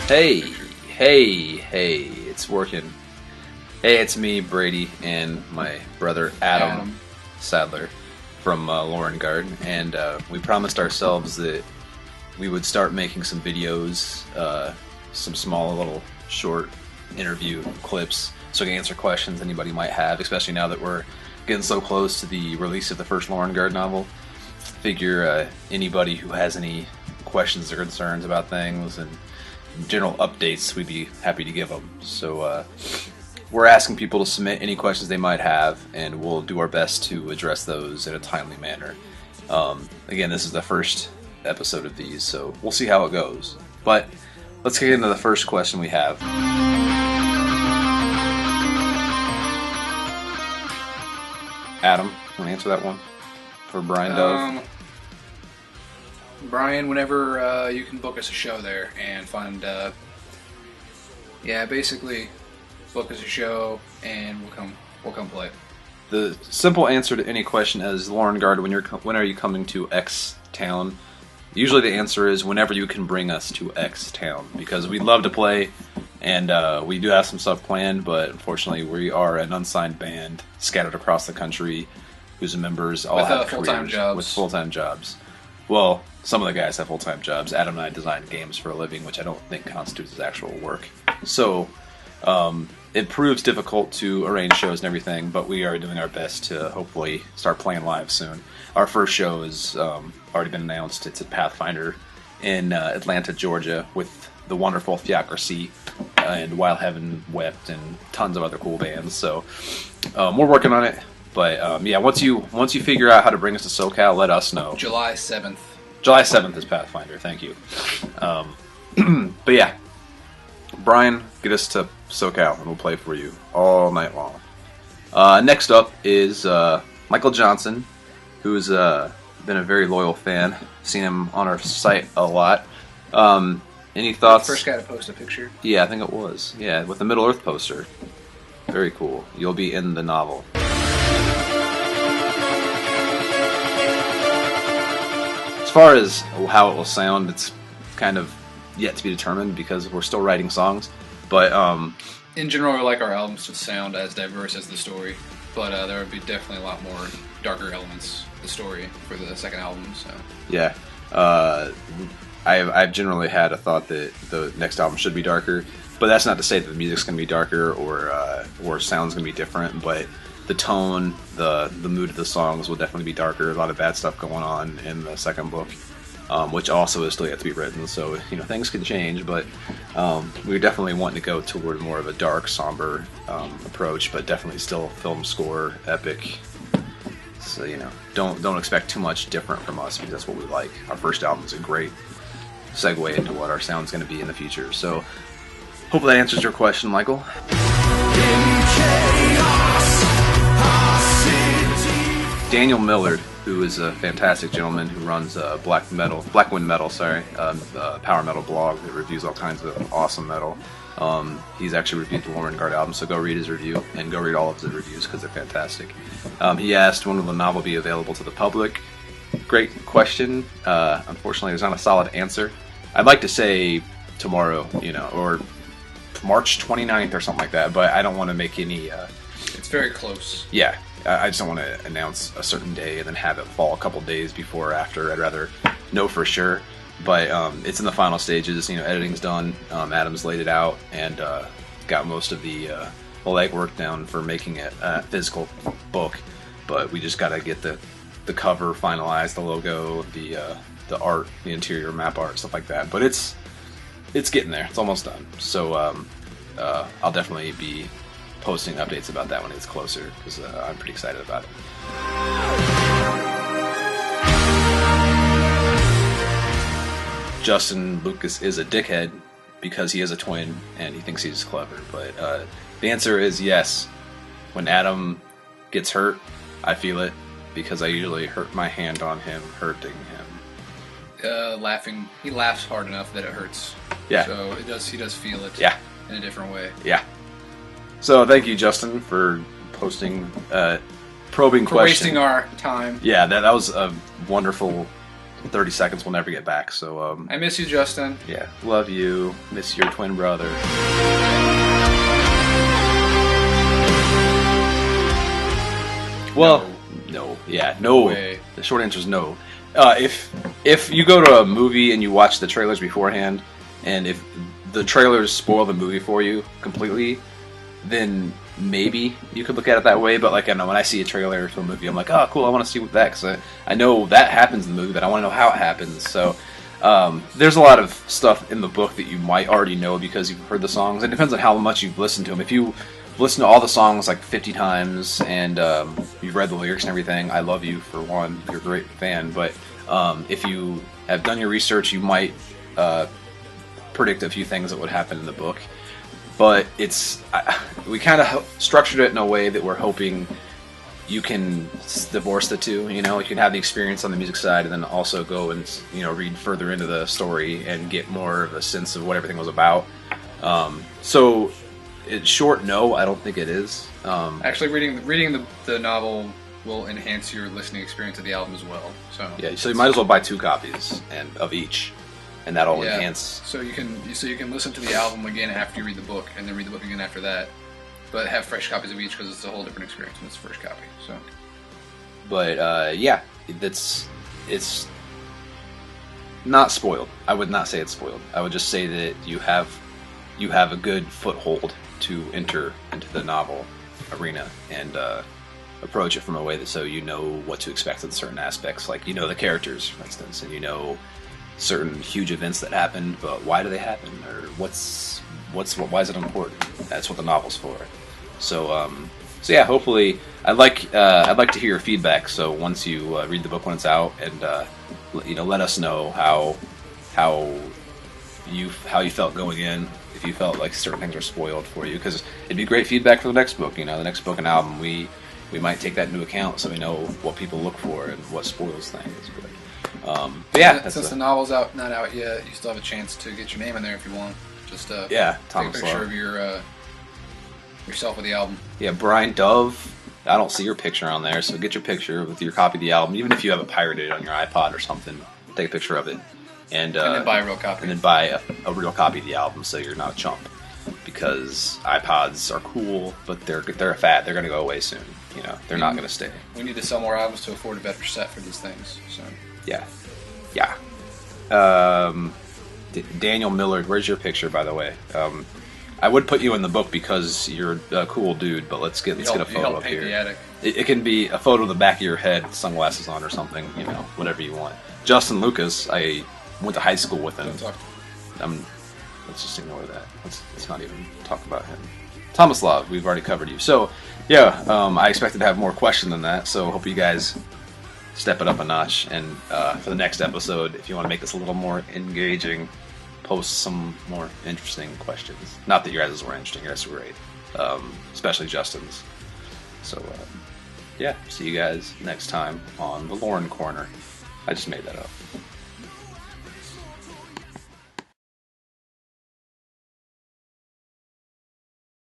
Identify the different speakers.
Speaker 1: Hey, hey, it's working. Hey, it's me, Brady, and my brother Adam. Sadler from Lorenguard, and we promised ourselves that we would start making some videos, some small little short interview clips, so we can answer questions anybody might have, especially now that we're getting so close to the release of the first Lorenguard novel. Figure anybody who has any questions or concerns about things and general updates, we'd be happy to give them. So we're asking people to submit any questions they might have, and we'll do our best to address those in a timely manner. Again, this is the first episode of these, so we'll see how it goes. But let's get into the first question we have. Adam, want to answer that one for Brian Dove?
Speaker 2: Brian, whenever you can book us a show there and find, basically book us a show and we'll come play.
Speaker 1: The simple answer to any question is, Lorenguard, when are you coming to X town? Usually the answer is whenever you can bring us to X town, because we'd love to play, and we do have some stuff planned, but unfortunately we are an unsigned band scattered across the country whose members all have
Speaker 2: full-time jobs.
Speaker 1: With full-time jobs. Well, some of the guys have full-time jobs. Adam and I design games for a living, which I don't think constitutes as actual work. So it proves difficult to arrange shows and everything, but we are doing our best to hopefully start playing live soon. Our first show has already been announced. It's at Pathfinder in Atlanta, Georgia, with the wonderful Theocracy and While Heaven Wept and tons of other cool bands. So we're working on it. But once you figure out how to bring us to SoCal, let us know.
Speaker 2: July 7th.
Speaker 1: July 7th is Pathfinder. Thank you. But yeah, Brian, get us to SoCal and we'll play for you all night long. Next up is Michael Johnson, who's been a very loyal fan. Seen him on our site a lot. Any thoughts?
Speaker 2: First guy to post a picture.
Speaker 1: Yeah, I think it was. Yeah, with the Middle Earth poster. Very cool. You'll be in the novel. As far as how it will sound, it's kind of yet to be determined because we're still writing songs. But
Speaker 2: in general, we like our albums to sound as diverse as the story, but there would be definitely a lot more darker elements to the story for the second album. So
Speaker 1: yeah, I've generally had a thought that the next album should be darker, but that's not to say that the music's going to be darker or sound's going to be different. But the tone, the mood of the songs will definitely be darker. There's a lot of bad stuff going on in the second book, which also is still yet to be written. So things can change, but we're definitely wanting to go toward more of a dark, somber approach, but definitely still film score, epic. So don't expect too much different from us, because that's what we like. Our first album is a great segue into what our sound's going to be in the future. So hopefully that answers your question, Michael. Daniel Millard, who is a fantastic gentleman who runs Blackwind Metal, power metal blog that reviews all kinds of awesome metal. He's actually reviewed the Lorenguard album, so go read his review and go read all of his reviews because they're fantastic. He asked, when will the novel be available to the public? Great question. Unfortunately, there's not a solid answer. I'd like to say tomorrow, or March 29th or something like that, but I don't want to make any...
Speaker 2: It's very close.
Speaker 1: Yeah. I just don't want to announce a certain day and then have it fall a couple days before or after. I'd rather know for sure. But it's in the final stages. Editing's done. Adam's laid it out and got most of the legwork down for making it a physical book. But we just got to get the cover finalized, the logo, the art, the interior map art, stuff like that. But it's getting there. It's almost done. So I'll definitely be posting updates about that when it's closer, because I'm pretty excited about it. Justin Lucas is a dickhead because he is a twin and he thinks he's clever, but the answer is yes. When Adam gets hurt, I feel it, because I usually hurt my hand on him hurting him.
Speaker 2: Laughing, he laughs hard enough that it hurts.
Speaker 1: Yeah.
Speaker 2: So he does feel it.
Speaker 1: Yeah.
Speaker 2: In a different way.
Speaker 1: Yeah. So thank you, Justin, for posting probing
Speaker 2: for
Speaker 1: question.
Speaker 2: wasting our time.
Speaker 1: Yeah, that was a wonderful 30 seconds we'll never get back. So
Speaker 2: I miss you, Justin.
Speaker 1: yeah, love you. Miss your twin brother. Well, no. Yeah, no.
Speaker 2: Way.
Speaker 1: The short answer is no. If you go to a movie and you watch the trailers beforehand, and if the trailers spoil the movie for you completely, then maybe you could look at it that way. But like I know when I see a trailer to a movie, I'm like, oh, cool, I want to see what that, because I know that happens in the movie, but I want to know how it happens. So there's a lot of stuff in the book that you might already know because you've heard the songs. It depends on how much you've listened to them. If you listen to all the songs like 50 times and you've read the lyrics and everything, I love you for one. You're a great fan. But if you have done your research, you might predict a few things that would happen in the book. But we kind of structured it in a way that we're hoping you can divorce the two. You know, you can have the experience on the music side, and then also go and read further into the story and get more of a sense of what everything was about. So, in short, no, I don't think it is.
Speaker 2: Actually, reading the novel will enhance your listening experience of the album as well. So
Speaker 1: yeah, so you might as well buy 2 copies of each. And that'll enhance.
Speaker 2: So you can listen to the album again after you read the book, and then read the book again after that. But have fresh copies of each because it's a whole different experience when it's the first copy. So,
Speaker 1: but yeah, it's not spoiled. I would not say it's spoiled. I would just say that you have a good foothold to enter into the novel arena and approach it from a way that so you know what to expect in certain aspects, like the characters, for instance, and certain huge events that happened, but why do they happen, or why is it important? That's what the novel's for. So yeah, hopefully, I'd like to hear your feedback. So once you read the book when it's out, and let us know how you felt going in. If you felt like certain things were spoiled for you, because it'd be great feedback for the next book. The next book and album, we might take that into account, so we know what people look for and what spoils things. But yeah,
Speaker 2: since the novel's not out yet, you still have a chance to get your name in there if you want. Just take a picture of yourself with the album. Yeah, Brian Dove. I don't see your picture on there, so get your picture with your copy of the album, even if you have it pirated on your iPod or something. Take a picture of it, and then buy a real copy. And then buy a real copy of the album, so you're not a chump. Because iPods are cool, but they're a fad. They're going to go away soon. They're not going to stay. We need to sell more albums to afford a better set for these things. So yeah. Daniel Millard, where's your picture, by the way? I would put you in the book because you're a cool dude, but let's get a photo up here. The attic. It can be a photo of the back of your head, sunglasses on or something, whatever you want. Justin Lucas, I went to high school with him. Let's just ignore that. Let's not even talk about him. Thomas Love, we've already covered you. So, yeah, I expected to have more question than that, so hope you guys step it up a notch. And for the next episode, if you want to make this a little more engaging, post some more interesting questions. Not that your guys' were interesting, your guys were great. Especially Justin's. So, yeah, see you guys next time on the LorenCorner. I just made that up.